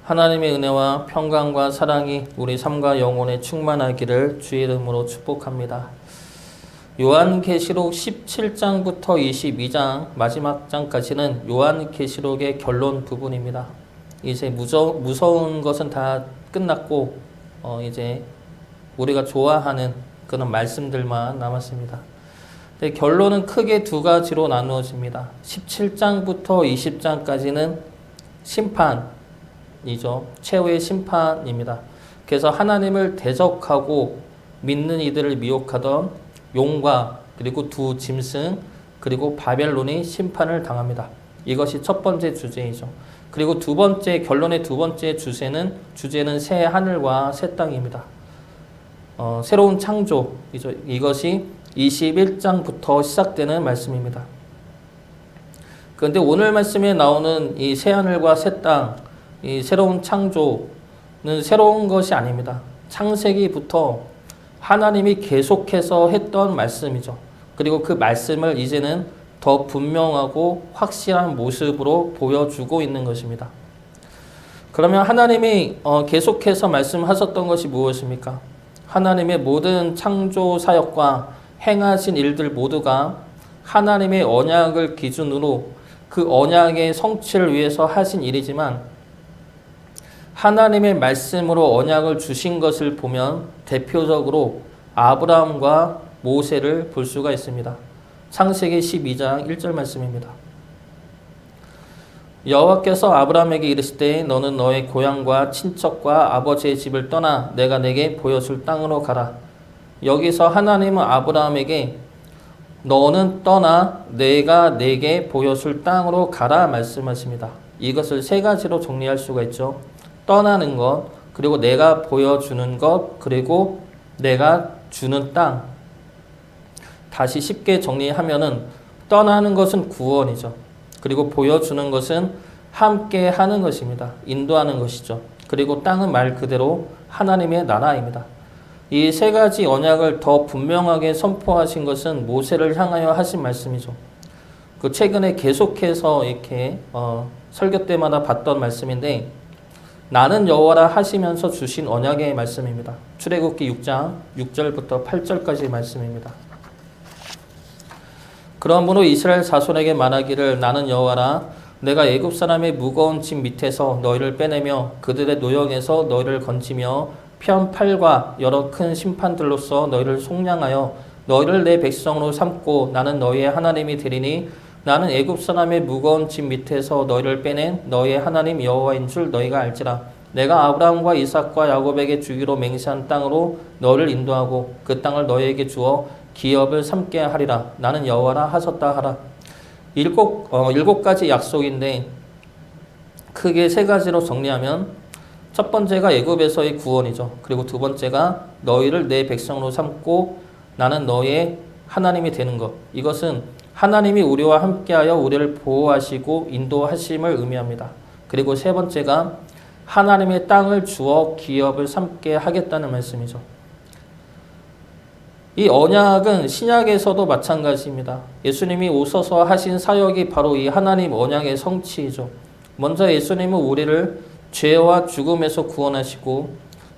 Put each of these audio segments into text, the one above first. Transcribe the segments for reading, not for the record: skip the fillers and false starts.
하나님의 은혜와 평강과 사랑이 우리 삶과 영혼에 충만하기를 주의 이름으로 축복합니다. 요한계시록 17장부터 22장 마지막 장까지는 요한계시록의 결론 부분입니다. 이제 무서운 것은 다 끝났고 이제 우리가 좋아하는 그런 말씀들만 남았습니다. 근데 결론은 크게 두 가지로 나누어집니다. 17장부터 20장까지는 심판이죠. 최후의 심판입니다. 그래서 하나님을 대적하고 믿는 이들을 미혹하던 용과 그리고 두 짐승 그리고 바벨론이 심판을 당합니다. 이것이 첫 번째 주제이죠. 그리고 두 번째 결론의 두 번째 주제는 새 하늘과 새 땅입니다. 새로운 창조이죠. 이것이 21장부터 시작되는 말씀입니다. 그런데 오늘 말씀에 나오는 이 새 하늘과 새 땅, 이 새로운 창조는 새로운 것이 아닙니다. 창세기부터 하나님이 계속해서 했던 말씀이죠. 그리고 그 말씀을 이제는 더 분명하고 확실한 모습으로 보여주고 있는 것입니다. 그러면 하나님이 계속해서 말씀하셨던 것이 무엇입니까? 하나님의 모든 창조 사역과 행하신 일들 모두가 하나님의 언약을 기준으로 그 언약의 성취를 위해서 하신 일이지만 하나님의 말씀으로 언약을 주신 것을 보면 대표적으로 아브라함과 모세를 볼 수가 있습니다. 창세기 12장 1절 말씀입니다. 여호와께서 아브라함에게 이르시되 너는 너의 고향과 친척과 아버지의 집을 떠나 내가 내게 보여줄 땅으로 가라. 여기서 하나님은 아브라함에게 너는 떠나 내가 내게 보여줄 땅으로 가라 말씀하십니다. 이것을 세 가지로 정리할 수가 있죠. 떠나는 것, 그리고 내가 보여주는 것, 그리고 내가 주는 땅. 다시 쉽게 정리하면은 떠나는 것은 구원이죠. 그리고 보여주는 것은 함께 하는 것입니다. 인도하는 것이죠. 그리고 땅은 말 그대로 하나님의 나라입니다. 이 세 가지 언약을 더 분명하게 선포하신 것은 모세를 향하여 하신 말씀이죠. 그 최근에 계속해서 이렇게 설교 때마다 봤던 말씀인데 나는 여호와라 하시면서 주신 언약의 말씀입니다. 출애굽기 6장 6절부터 8절까지의 말씀입니다. 그러므로 이스라엘 자손에게 말하기를 나는 여호와라 내가 애굽 사람의 무거운 짐 밑에서 너희를 빼내며 그들의 노역에서 너희를 건지며 편 팔과 여러 큰 심판들로서 너희를 속량하여 너희를 내 백성으로 삼고 나는 너희의 하나님이 되리니 나는 애굽 사람의 무거운 짐 밑에서 너희를 빼낸 너희의 하나님 여호와인 줄 너희가 알지라. 내가 아브라함과 이삭과 야곱에게 주기로 맹세한 땅으로 너희를 인도하고 그 땅을 너희에게 주어 기업을 삼게 하리라. 나는 여호와라 하셨다 하라. 일곱 가지 약속인데 크게 세 가지로 정리하면 첫 번째가 애굽에서의 구원이죠. 그리고 두 번째가 너희를 내 백성으로 삼고 나는 너희의 하나님이 되는 것. 이것은 하나님이 우리와 함께하여 우리를 보호하시고 인도하심을 의미합니다. 그리고 세 번째가 하나님의 땅을 주어 기업을 삼게 하겠다는 말씀이죠. 이 언약은 신약에서도 마찬가지입니다. 예수님이 오셔서 하신 사역이 바로 이 하나님 언약의 성취이죠. 먼저 예수님은 우리를 죄와 죽음에서 구원하시고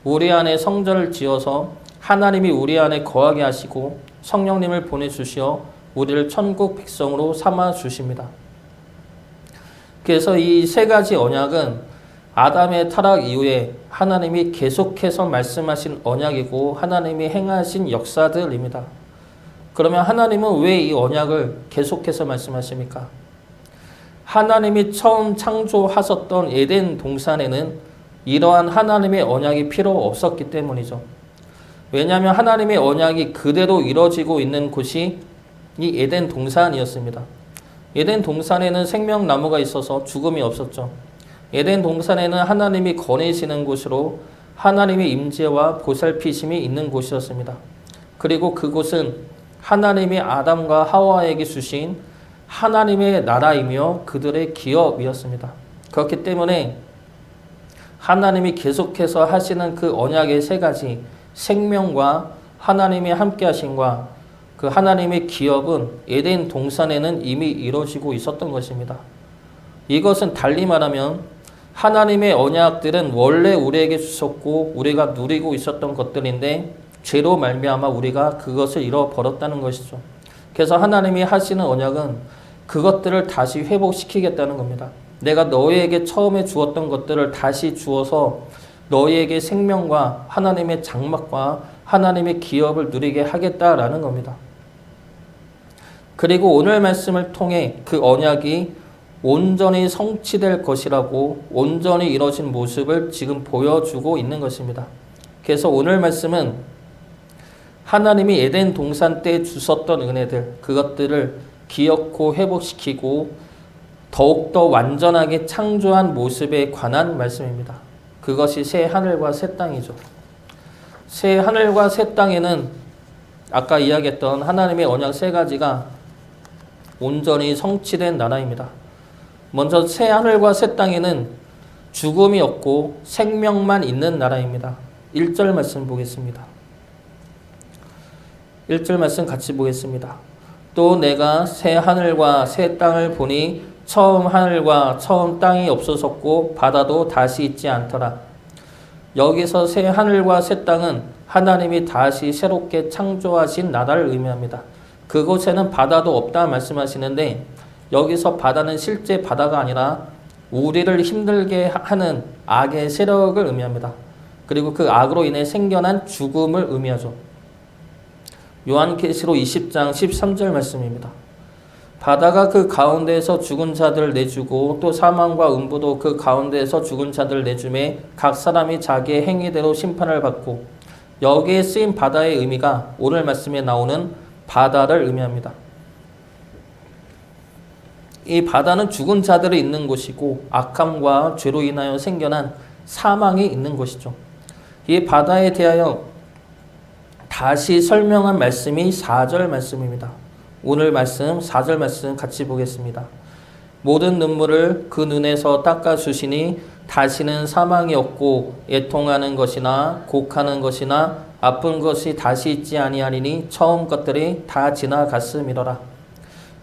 우리 안에 성전을 지어서 하나님이 우리 안에 거하게 하시고 성령님을 보내주시어 우리를 천국 백성으로 삼아 주십니다. 그래서 이 세 가지 언약은 아담의 타락 이후에 하나님이 계속해서 말씀하신 언약이고 하나님이 행하신 역사들입니다. 그러면 하나님은 왜 이 언약을 계속해서 말씀하십니까? 하나님이 처음 창조하셨던 에덴 동산에는 이러한 하나님의 언약이 필요 없었기 때문이죠. 왜냐하면 하나님의 언약이 그대로 이루어지고 있는 곳이 이 에덴 동산이었습니다. 에덴 동산에는 생명나무가 있어서 죽음이 없었죠. 에덴 동산에는 하나님이 거니시는 곳으로 하나님의 임재와 보살피심이 있는 곳이었습니다. 그리고 그곳은 하나님이 아담과 하와에게 주신 하나님의 나라이며 그들의 기업이었습니다. 그렇기 때문에 하나님이 계속해서 하시는 그 언약의 세 가지 생명과 하나님의 함께하심과 그 하나님의 기업은 에덴 동산에는 이미 이루어지고 있었던 것입니다. 이것은 달리 말하면 하나님의 언약들은 원래 우리에게 주셨고 우리가 누리고 있었던 것들인데 죄로 말미암아 우리가 그것을 잃어버렸다는 것이죠. 그래서 하나님이 하시는 언약은 그것들을 다시 회복시키겠다는 겁니다. 내가 너희에게 처음에 주었던 것들을 다시 주어서 너희에게 생명과 하나님의 장막과 하나님의 기업을 누리게 하겠다라는 겁니다. 그리고 오늘 말씀을 통해 그 언약이 온전히 성취될 것이라고 온전히 이루어진 모습을 지금 보여주고 있는 것입니다. 그래서 오늘 말씀은 하나님이 에덴 동산 때 주셨던 은혜들, 그것들을 기억고 회복시키고 더욱더 완전하게 창조한 모습에 관한 말씀입니다. 그것이 새 하늘과 새 땅이죠. 새 하늘과 새 땅에는 아까 이야기했던 하나님의 언약 세 가지가 온전히 성취된 나라입니다. 먼저 새 하늘과 새 땅에는 죽음이 없고 생명만 있는 나라입니다. 1절 말씀 보겠습니다. 1절 말씀 같이 보겠습니다. 또 내가 새 하늘과 새 땅을 보니 처음 하늘과 처음 땅이 없어졌고 바다도 다시 있지 않더라. 여기서 새 하늘과 새 땅은 하나님이 다시 새롭게 창조하신 나라를 의미합니다. 그곳에는 바다도 없다 말씀하시는데 여기서 바다는 실제 바다가 아니라 우리를 힘들게 하는 악의 세력을 의미합니다. 그리고 그 악으로 인해 생겨난 죽음을 의미하죠. 요한계시록 20장 13절 말씀입니다. 바다가 그 가운데에서 죽은 자들을 내주고 또 사망과 음부도 그 가운데에서 죽은 자들을 내주매 각 사람이 자기의 행위대로 심판을 받고, 여기에 쓰인 바다의 의미가 오늘 말씀에 나오는 바다를 의미합니다. 이 바다는 죽은 자들이 있는 곳이고 악함과 죄로 인하여 생겨난 사망이 있는 곳이죠. 이 바다에 대하여 다시 설명한 말씀이 4절 말씀입니다. 오늘 말씀 4절 말씀 같이 보겠습니다. 모든 눈물을 그 눈에서 닦아주시니 다시는 사망이 없고 애통하는 것이나 곡하는 것이나 아픈 것이 다시 있지 아니하리니 처음 것들이 다 지나갔음이로라.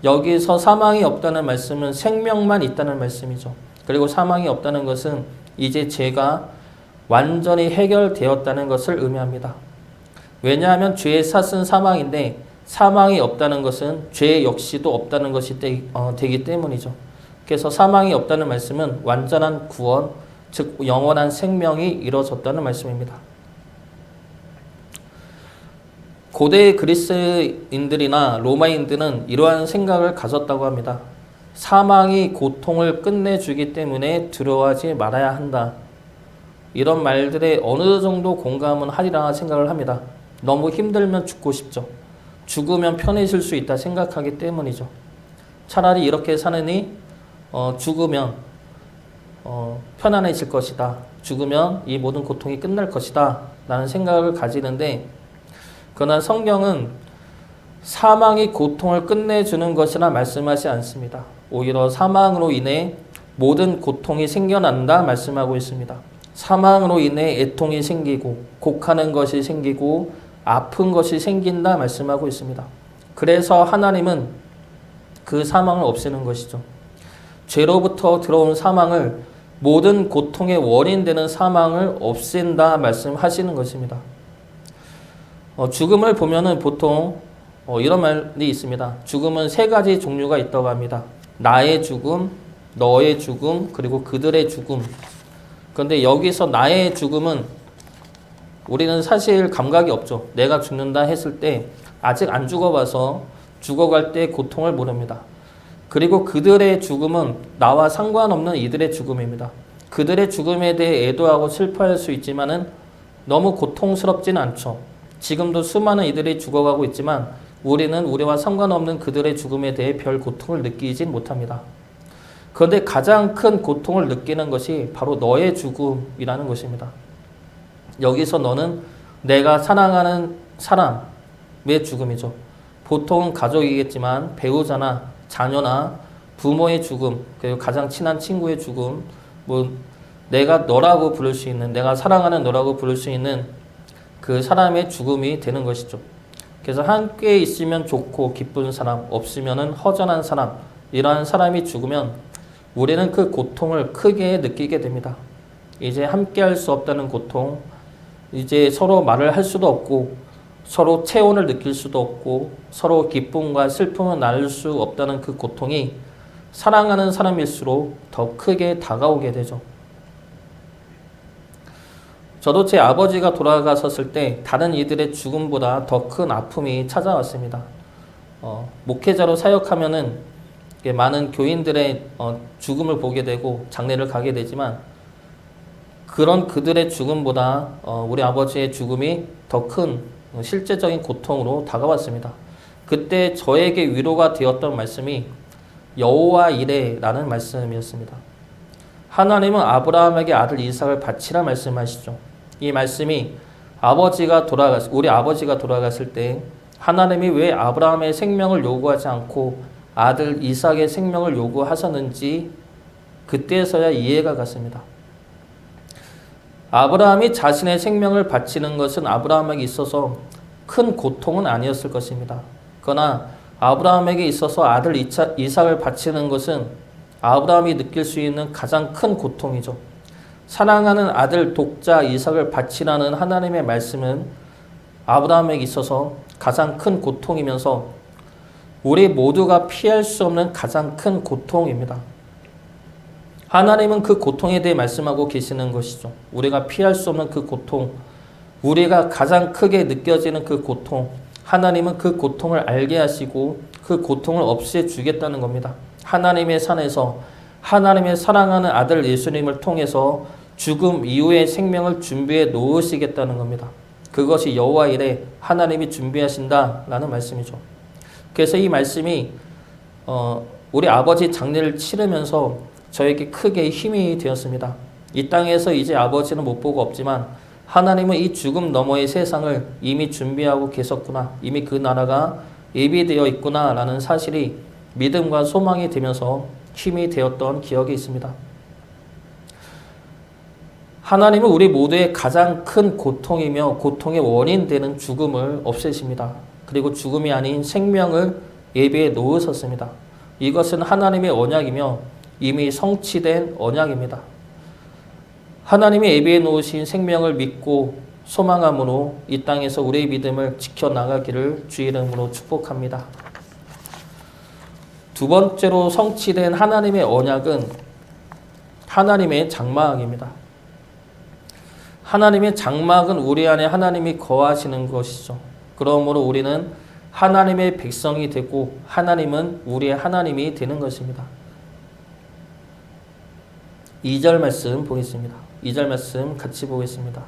여기서 사망이 없다는 말씀은 생명만 있다는 말씀이죠. 그리고 사망이 없다는 것은 이제 죄가 완전히 해결되었다는 것을 의미합니다. 왜냐하면 죄의 삭은 사망인데 사망이 없다는 것은 죄 역시도 없다는 것이 되기 때문이죠. 그래서 사망이 없다는 말씀은 완전한 구원, 즉 영원한 생명이 이루어졌다는 말씀입니다. 고대 그리스인들이나 로마인들은 이러한 생각을 가졌다고 합니다. 사망이 고통을 끝내주기 때문에 두려워하지 말아야 한다. 이런 말들에 어느 정도 공감은 하리라 생각을 합니다. 너무 힘들면 죽고 싶죠. 죽으면 편해질 수 있다 생각하기 때문이죠. 차라리 이렇게 사느니 죽으면 편안해질 것이다. 죽으면 이 모든 고통이 끝날 것이다 라는 생각을 가지는데, 그러나 성경은 사망이 고통을 끝내주는 것이라 말씀하지 않습니다. 오히려 사망으로 인해 모든 고통이 생겨난다 말씀하고 있습니다. 사망으로 인해 애통이 생기고 곡하는 것이 생기고 아픈 것이 생긴다 말씀하고 있습니다. 그래서 하나님은 그 사망을 없애는 것이죠. 죄로부터 들어온 사망을, 모든 고통의 원인 되는 사망을 없앤다 말씀하시는 것입니다. 죽음을 보면은 보통 이런 말이 있습니다. 죽음은 세 가지 종류가 있다고 합니다. 나의 죽음, 너의 죽음, 그리고 그들의 죽음. 그런데 여기서 나의 죽음은 우리는 사실 감각이 없죠. 내가 죽는다 했을 때 아직 안 죽어봐서 죽어갈 때 고통을 모릅니다. 그리고 그들의 죽음은 나와 상관없는 이들의 죽음입니다. 그들의 죽음에 대해 애도하고 슬퍼할 수 있지만은 너무 고통스럽지는 않죠. 지금도 수많은 이들이 죽어가고 있지만 우리는 우리와 상관없는 그들의 죽음에 대해 별 고통을 느끼진 못합니다. 그런데 가장 큰 고통을 느끼는 것이 바로 너의 죽음이라는 것입니다. 여기서 너는 내가 사랑하는 사람의 죽음이죠. 보통은 가족이겠지만 배우자나 자녀나 부모의 죽음, 그리고 가장 친한 친구의 죽음, 내가 너라고 부를 수 있는, 내가 사랑하는 너라고 부를 수 있는 그 사람의 죽음이 되는 것이죠. 그래서 함께 있으면 좋고 기쁜 사람, 없으면 허전한 사람, 이러한 사람이 죽으면 우리는 그 고통을 크게 느끼게 됩니다. 이제 함께 할 수 없다는 고통, 이제 서로 말을 할 수도 없고 서로 체온을 느낄 수도 없고 서로 기쁨과 슬픔을 나눌 수 없다는 그 고통이 사랑하는 사람일수록 더 크게 다가오게 되죠. 저도 제 아버지가 돌아가셨을 때 다른 이들의 죽음보다 더 큰 아픔이 찾아왔습니다. 목회자로 사역하면은 많은 교인들의 죽음을 보게 되고 장례를 가게 되지만 그런 그들의 죽음보다 우리 아버지의 죽음이 더 큰 실제적인 고통으로 다가왔습니다. 그때 저에게 위로가 되었던 말씀이 여호와 이레라는 말씀이었습니다. 하나님은 아브라함에게 아들 이삭을 바치라 말씀하시죠. 이 말씀이 우리 아버지가 돌아갔을 때 하나님이 왜 아브라함의 생명을 요구하지 않고 아들 이삭의 생명을 요구하셨는지 그때서야 이해가 갔습니다. 아브라함이 자신의 생명을 바치는 것은 아브라함에게 있어서 큰 고통은 아니었을 것입니다. 그러나 아브라함에게 있어서 아들 이삭을 바치는 것은 아브라함이 느낄 수 있는 가장 큰 고통이죠. 사랑하는 아들 독자 이삭을 바치라는 하나님의 말씀은 아브라함에게 있어서 가장 큰 고통이면서 우리 모두가 피할 수 없는 가장 큰 고통입니다. 하나님은 그 고통에 대해 말씀하고 계시는 것이죠. 우리가 피할 수 없는 그 고통, 우리가 가장 크게 느껴지는 그 고통, 하나님은 그 고통을 알게 하시고 그 고통을 없애주겠다는 겁니다. 하나님의 산에서 하나님의 사랑하는 아들 예수님을 통해서 죽음 이후의 생명을 준비해 놓으시겠다는 겁니다. 그것이 여호와 이레, 하나님이 준비하신다라는 말씀이죠. 그래서 이 말씀이 우리 아버지 장례를 치르면서 저에게 크게 힘이 되었습니다. 이 땅에서 이제 아버지는 못 보고 없지만 하나님은 이 죽음 너머의 세상을 이미 준비하고 계셨구나. 이미 그 나라가 예비되어 있구나 라는 사실이 믿음과 소망이 되면서 힘이 되었던 기억이 있습니다. 하나님은 우리 모두의 가장 큰 고통이며 고통의 원인 되는 죽음을 없애십니다. 그리고 죽음이 아닌 생명을 예비해 놓으셨습니다. 이것은 하나님의 언약이며 이미 성취된 언약입니다. 하나님이 예비해 놓으신 생명을 믿고 소망함으로 이 땅에서 우리의 믿음을 지켜나가기를 주의 이름으로 축복합니다. 두 번째로 성취된 하나님의 언약은 하나님의 장막입니다. 하나님의 장막은 우리 안에 하나님이 거하시는 것이죠. 그러므로 우리는 하나님의 백성이 되고 하나님은 우리의 하나님이 되는 것입니다. 2절 말씀 보겠습니다. 2절 말씀 같이 보겠습니다.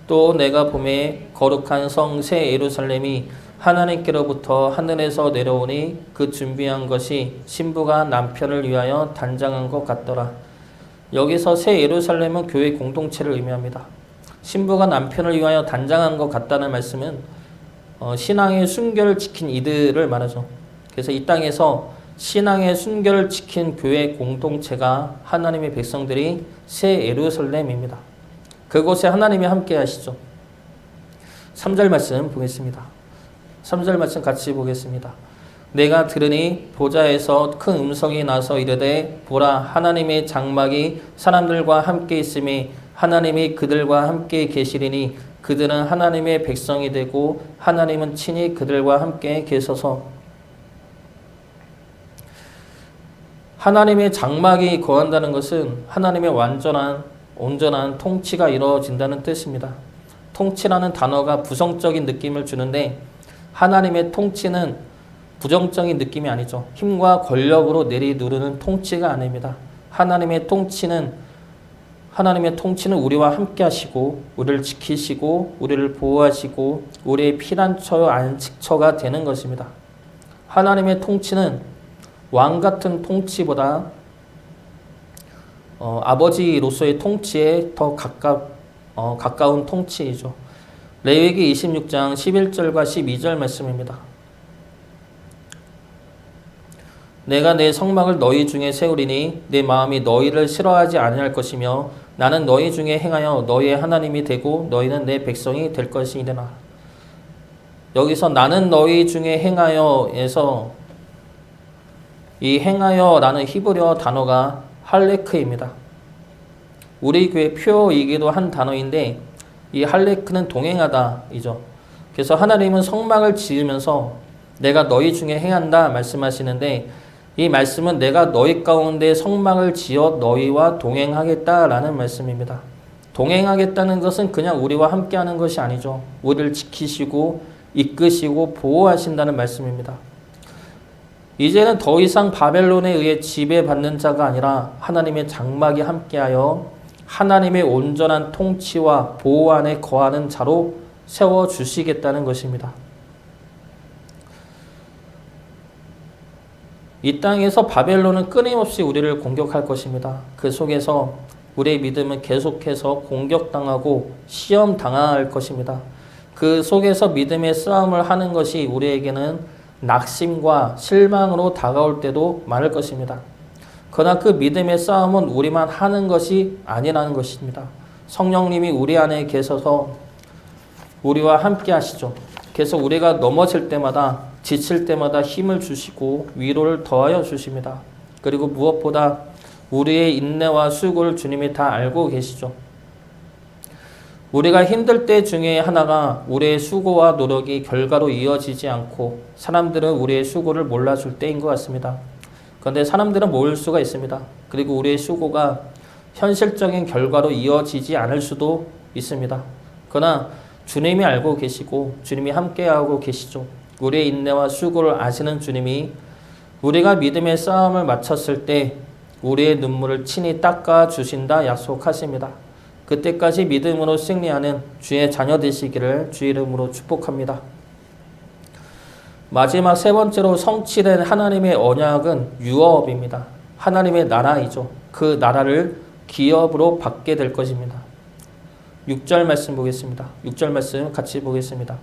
또 내가 보매 거룩한 성 새 예루살렘이 하나님께로부터 하늘에서 내려오니 그 준비한 것이 신부가 남편을 위하여 단장한 것 같더라. 여기서 새 예루살렘은 교회 공동체를 의미합니다. 신부가 남편을 위하여 단장한 것 같다는 말씀은 신앙의 순결을 지킨 이들을 말하죠. 그래서 이 땅에서 신앙의 순결을 지킨 교회 공동체가 하나님의 백성들이 새 예루살렘입니다. 그곳에 하나님이 함께 하시죠. 3절 말씀 보겠습니다. 3절 말씀 같이 보겠습니다. 내가 들으니 보좌에서 큰 음성이 나서 이르되 보라 하나님의 장막이 사람들과 함께 있음이 하나님이 그들과 함께 계시리니 그들은 하나님의 백성이 되고 하나님은 친히 그들과 함께 계셔서 하나님의 장막이 거한다는 것은 하나님의 온전한 통치가 이루어진다는 뜻입니다. 통치라는 단어가 부정적인 느낌을 주는데 하나님의 통치는 부정적인 느낌이 아니죠. 힘과 권력으로 내리누르는 통치가 아닙니다. 하나님의 통치는 우리와 함께 하시고 우리를 지키시고 우리를 보호하시고 우리의 피난처요 안식처가 되는 것입니다. 하나님의 통치는 왕 같은 통치보다 아버지로서의 통치에 더 가까운 통치이죠. 레위기 26장 11절과 12절 말씀입니다. 내가 내 성막을 너희 중에 세우리니 내 마음이 너희를 싫어하지 아니할 것이며 나는 너희 중에 행하여 너희의 하나님이 되고 너희는 내 백성이 될 것이니라. 여기서 나는 너희 중에 행하여에서 이 행하여라는 히브리어 단어가 할레크입니다. 우리 교회 표이기도 한 단어인데 이 할레크는 동행하다이죠. 그래서 하나님은 성막을 지으면서 내가 너희 중에 행한다 말씀하시는데 이 말씀은 내가 너희 가운데 성막을 지어 너희와 동행하겠다라는 말씀입니다. 동행하겠다는 것은 그냥 우리와 함께하는 것이 아니죠. 우리를 지키시고 이끄시고 보호하신다는 말씀입니다. 이제는 더 이상 바벨론에 의해 지배받는 자가 아니라 하나님의 장막이 함께하여 하나님의 온전한 통치와 보호 안에 거하는 자로 세워주시겠다는 것입니다. 이 땅에서 바벨론은 끊임없이 우리를 공격할 것입니다. 그 속에서 우리의 믿음은 계속해서 공격당하고 시험당할 것입니다. 그 속에서 믿음의 싸움을 하는 것이 우리에게는 낙심과 실망으로 다가올 때도 많을 것입니다. 그러나 그 믿음의 싸움은 우리만 하는 것이 아니라는 것입니다. 성령님이 우리 안에 계셔서 우리와 함께 하시죠. 그래서 우리가 넘어질 때마다 지칠 때마다 힘을 주시고 위로를 더하여 주십니다. 그리고 무엇보다 우리의 인내와 수고를 주님이 다 알고 계시죠. 우리가 힘들 때 중에 하나가 우리의 수고와 노력이 결과로 이어지지 않고 사람들은 우리의 수고를 몰라줄 때인 것 같습니다. 그런데 사람들은 모를 수가 있습니다. 그리고 우리의 수고가 현실적인 결과로 이어지지 않을 수도 있습니다. 그러나 주님이 알고 계시고 주님이 함께하고 계시죠. 우리의 인내와 수고를 아시는 주님이 우리가 믿음의 싸움을 마쳤을 때 우리의 눈물을 친히 닦아 주신다 약속하십니다. 그때까지 믿음으로 승리하는 주의 자녀 되시기를 주 이름으로 축복합니다. 마지막 세 번째로 성취된 하나님의 언약은 유업입니다. 하나님의 나라이죠. 그 나라를 기업으로 받게 될 것입니다. 6절 말씀 보겠습니다. 6절 말씀 같이 보겠습니다.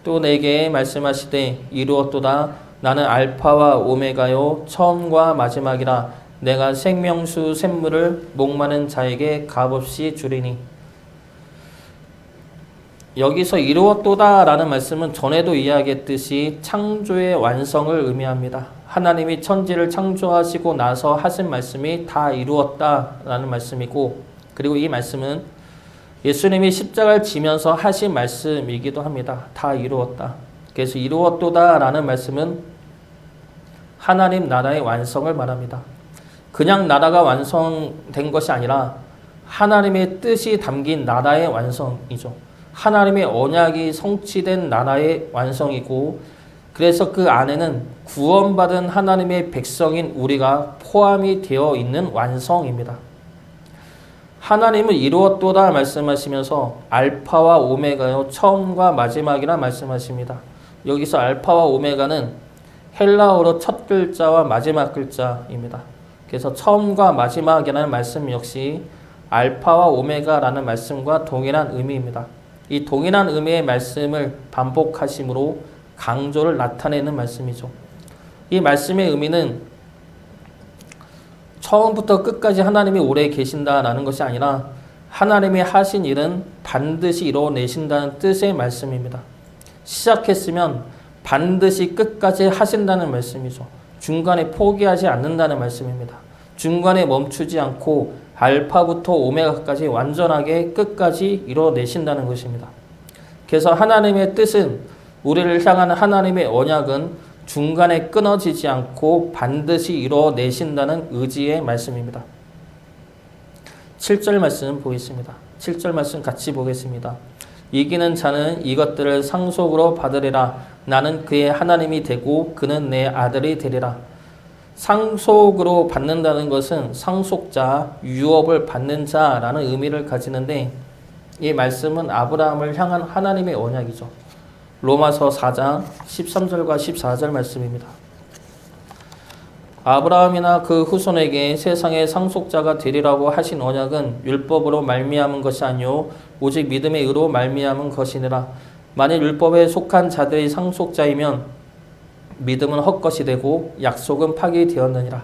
또 내게 말씀하시되 이루었도다. 나는 알파와 오메가요 처음과 마지막이라. 내가 생명수 샘물을 목마른 자에게 값없이 주리니. 여기서 이루었도다 라는 말씀은 전에도 이야기했듯이 창조의 완성을 의미합니다. 하나님이 천지를 창조하시고 나서 하신 말씀이 다 이루었다 라는 말씀이고, 그리고 이 말씀은 예수님이 십자가를 지면서 하신 말씀이기도 합니다. 다 이루었다. 그래서 이루었도다 라는 말씀은 하나님 나라의 완성을 말합니다. 그냥 나라가 완성된 것이 아니라 하나님의 뜻이 담긴 나라의 완성이죠. 하나님의 언약이 성취된 나라의 완성이고, 그래서 그 안에는 구원받은 하나님의 백성인 우리가 포함이 되어 있는 완성입니다. 하나님은 이루었도다 말씀하시면서 알파와 오메가요 처음과 마지막이라 말씀하십니다. 여기서 알파와 오메가는 헬라어로 첫 글자와 마지막 글자입니다. 그래서 처음과 마지막이라는 말씀 역시 알파와 오메가라는 말씀과 동일한 의미입니다. 이 동일한 의미의 말씀을 반복하심으로 강조를 나타내는 말씀이죠. 이 말씀의 의미는 처음부터 끝까지 하나님이 오래 계신다라는 것이 아니라 하나님이 하신 일은 반드시 이뤄내신다는 뜻의 말씀입니다. 시작했으면 반드시 끝까지 하신다는 말씀이죠. 중간에 포기하지 않는다는 말씀입니다. 중간에 멈추지 않고 알파부터 오메가까지 완전하게 끝까지 이뤄내신다는 것입니다. 그래서 하나님의 뜻은, 우리를 향한 하나님의 언약은 중간에 끊어지지 않고 반드시 이뤄내신다는 의지의 말씀입니다. 7절 말씀 보겠습니다. 7절 말씀 같이 보겠습니다. 이기는 자는 이것들을 상속으로 받으리라. 나는 그의 하나님이 되고 그는 내 아들이 되리라. 상속으로 받는다는 것은 상속자, 유업을 받는 자라는 의미를 가지는데, 이 말씀은 아브라함을 향한 하나님의 언약이죠. 로마서 4장 13절과 14절 말씀입니다. 아브라함이나 그 후손에게 세상의 상속자가 되리라고 하신 언약은 율법으로 말미암은 것이 아니요 오직 믿음의 의로 말미암은 것이니라. 만일 율법에 속한 자들이 상속자이면 믿음은 헛것이 되고 약속은 파기되었느니라.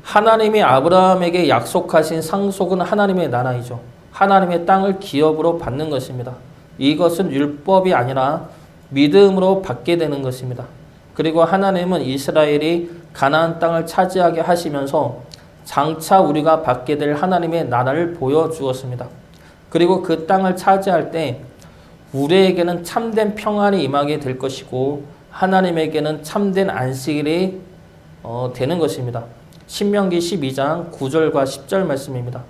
하나님이 아브라함에게 약속하신 상속은 하나님의 나라이죠. 하나님의 땅을 기업으로 받는 것입니다. 이것은 율법이 아니라 믿음으로 받게 되는 것입니다. 그리고 하나님은 이스라엘이 가나안 땅을 차지하게 하시면서 장차 우리가 받게 될 하나님의 나라를 보여주었습니다. 그리고 그 땅을 차지할 때 우리에게는 참된 평안이 임하게 될 것이고 하나님에게는 참된 안식일이 되는 것입니다. 신명기 12장 9절과 10절 말씀입니다.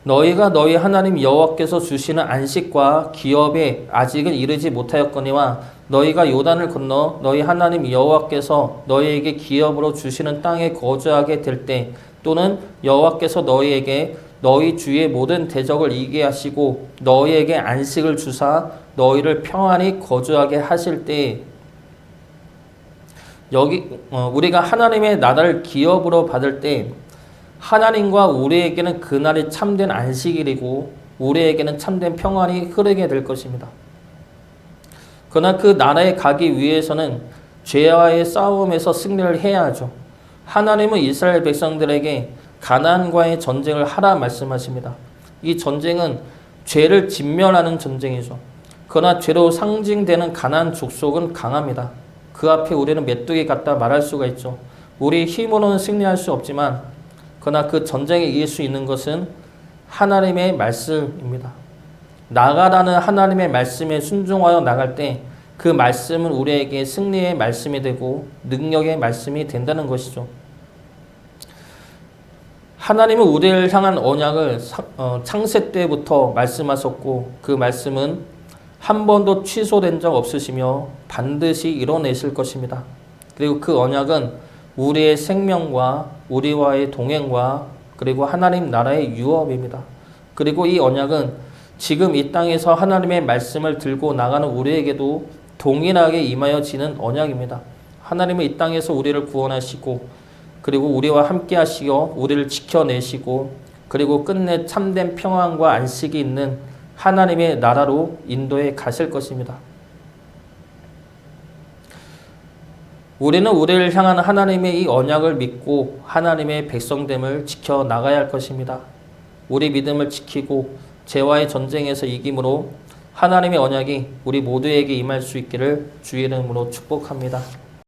너희가 너희 하나님 여호와께서 주시는 안식과 기업에 아직은 이르지 못하였거니와 너희가 요단을 건너 너희 하나님 여호와께서 너희에게 기업으로 주시는 땅에 거주하게 될 때 또는 여호와께서 너희에게 너희 주의 모든 대적을 이기게 하시고 너희에게 안식을 주사 너희를 평안히 거주하게 하실 때 우리가 하나님의 나라를 기업으로 받을 때 하나님과 우리에게는 그날이 참된 안식일이고 우리에게는 참된 평안이 흐르게 될 것입니다. 그러나 그 나라에 가기 위해서는 죄와의 싸움에서 승리를 해야 하죠. 하나님은 이스라엘 백성들에게 가나안과의 전쟁을 하라 말씀하십니다. 이 전쟁은 죄를 진멸하는 전쟁이죠. 그러나 죄로 상징되는 가나안 족속은 강합니다. 그 앞에 우리는 메뚜기 같다 말할 수가 있죠. 우리 힘으로는 승리할 수 없지만 그러나 그 전쟁에 이길 수 있는 것은 하나님의 말씀입니다. 나가라는 하나님의 말씀에 순종하여 나갈 때 그 말씀은 우리에게 승리의 말씀이 되고 능력의 말씀이 된다는 것이죠. 하나님은 우리를 향한 언약을 창세 때부터 말씀하셨고 그 말씀은 한 번도 취소된 적 없으시며 반드시 이뤄내실 것입니다. 그리고 그 언약은 우리의 생명과 우리와의 동행과 그리고 하나님 나라의 유업입니다. 그리고 이 언약은 지금 이 땅에서 하나님의 말씀을 들고 나가는 우리에게도 동일하게 임하여지는 언약입니다. 하나님은 이 땅에서 우리를 구원하시고 그리고 우리와 함께 하시어 우리를 지켜내시고 그리고 끝내 참된 평안과 안식이 있는 하나님의 나라로 인도해 가실 것입니다. 우리는 우리를 향한 하나님의 이 언약을 믿고 하나님의 백성됨을 지켜나가야 할 것입니다. 우리 믿음을 지키고 죄와의 전쟁에서 이김으로 하나님의 언약이 우리 모두에게 임할 수 있기를 주의 이름으로 축복합니다.